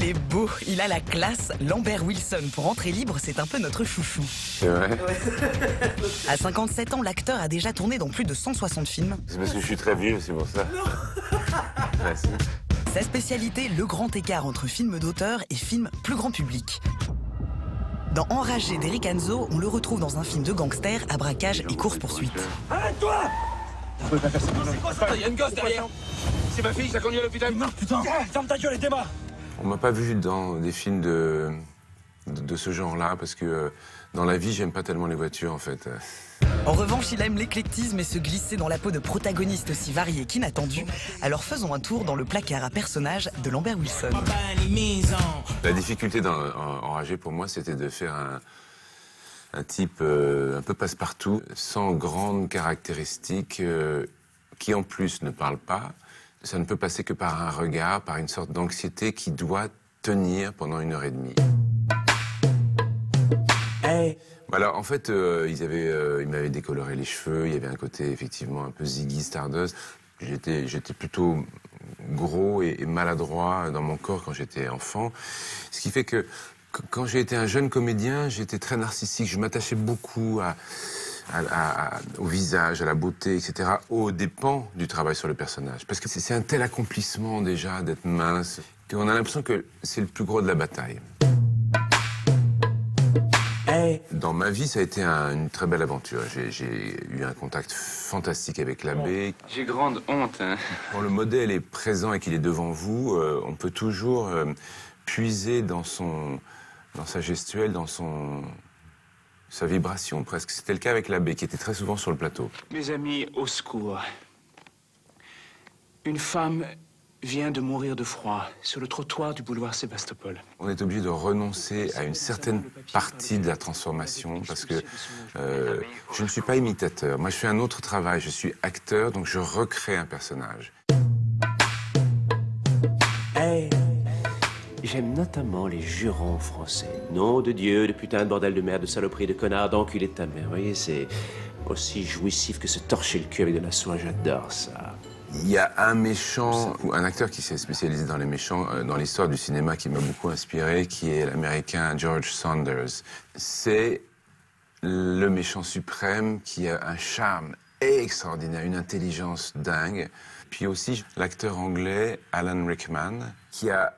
Il est beau, il a la classe. Lambert Wilson, pour entrer libre, c'est un peu notre chouchou. C'est vrai. À 57 ans, l'acteur a déjà tourné dans plus de 160 films. C'est parce que je suis très vieux, c'est pour ça. Ouais, Sa spécialité, le grand écart entre films d'auteur et films plus grand public. Dans Enragé d'Eric Hanzo, on le retrouve dans un film de gangster à braquage et course-poursuite. Arrête-toi! C'est quoi ça? Il y a une gosse derrière! C'est ma fille, ça conduit à l'hôpital! Non, putain! Ferme ta gueule et démarre! On m'a pas vu dans des films de ce genre-là, parce que dans la vie, j'aime pas tellement les voitures, en fait. En revanche, il aime l'éclectisme et se glisser dans la peau de protagonistes aussi variés qu'inattendus. Alors faisons un tour dans le placard à personnages de Lambert Wilson. La difficulté dans Enragé, pour moi, c'était de faire un type un peu passe-partout, sans grandes caractéristiques, qui en plus ne parle pas. Ça ne peut passer que par un regard, par une sorte d'anxiété qui doit tenir pendant 1h30. Hey. Alors, en fait, ils m'avaient décoloré les cheveux, il y avait un côté effectivement un peu Ziggy Stardust. J'étais plutôt gros et maladroit dans mon corps quand j'étais enfant. Ce qui fait que quand j'ai été un jeune comédien, j'étais très narcissique. Je m'attachais beaucoup au visage, à la beauté, etc., aux dépens du travail sur le personnage. Parce que c'est un tel accomplissement déjà d'être mince qu'on a l'impression que c'est le plus gros de la bataille. Hey. Dans ma vie, ça a été une très belle aventure. J'ai eu un contact fantastique avec l'abbé. J'ai grande honte, hein. Quand le modèle est présent et qu'il est devant vous, on peut toujours puiser dans sa gestuelle, dans sa vibration presque. C'était le cas avec l'abbé, qui était très souvent sur le plateau. Mes amis, au secours. Une femme vient de mourir de froid sur le trottoir du boulevard Sébastopol. On est obligé de renoncer à une certaine partie de la transformation parce que je ne suis pas imitateur. Moi, je fais un autre travail. Je suis acteur, donc je recrée un personnage. Hey. J'aime notamment les jurons français. Nom de Dieu, de putain, de bordel de merde, de saloperie, de connard, d'enculé de ta mère. Vous voyez, c'est aussi jouissif que se torcher le cul avec de la soie. J'adore ça. Il y a un méchant, ou un acteur qui s'est spécialisé dans les méchants, dans l'histoire du cinéma, qui m'a beaucoup inspiré, qui est l'américain George Saunders. C'est le méchant suprême qui a un charme extraordinaire, une intelligence dingue. Puis aussi l'acteur anglais Alan Rickman, qui a,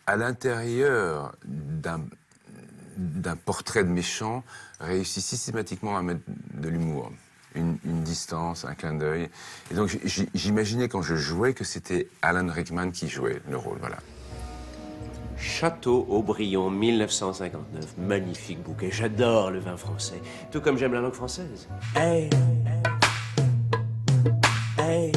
à l'intérieur d'un portrait de méchant, réussi systématiquement à mettre de l'humour. Une distance, un clin d'œil. Et donc j'imaginais quand je jouais que c'était Alan Rickman qui jouait le rôle, voilà. Château Aubryon, 1959. Magnifique bouquet. J'adore le vin français. Tout comme j'aime la langue française. Hey. Hey.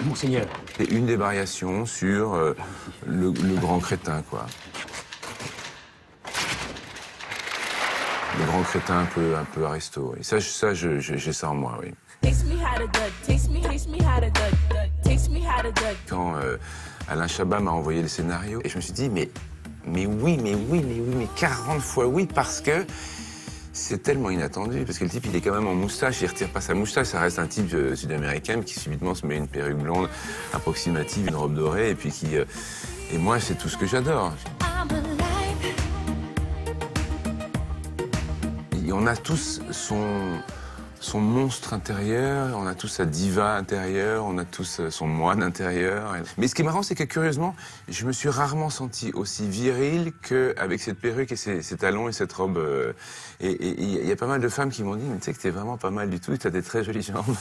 Monseigneur. C'est une des variations sur le grand crétin, quoi. Le grand crétin un peu aristo. Et ça j'ai ça en moi, oui. Quand Alain Chabat m'a envoyé le scénario, et je me suis dit, mais oui, 40 fois oui, parce que c'est tellement inattendu. Parce que le type, il est quand même en moustache, il retire pas sa moustache, ça reste un type sud-américain qui subitement se met une perruque blonde approximative, une robe dorée, et puis qui... et moi, c'est tout ce que j'adore. On a tous son monstre intérieur, on a tous sa diva intérieure, on a tous son moine intérieur. Mais ce qui est marrant, c'est que curieusement, je me suis rarement senti aussi viril qu'avec cette perruque et ces talons et cette robe. Et il y a pas mal de femmes qui m'ont dit, mais tu sais que t'es vraiment pas mal du tout, t'as des très jolies jambes.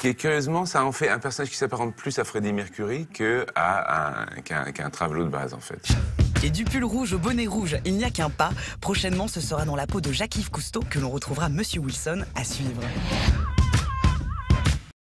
Et curieusement, ça en fait un personnage qui s'apparente plus à Freddie Mercury qu'un travelot de base, en fait. Et du pull rouge au bonnet rouge, il n'y a qu'un pas. Prochainement, ce sera dans la peau de Jacques-Yves Cousteau que l'on retrouvera Monsieur Wilson à suivre.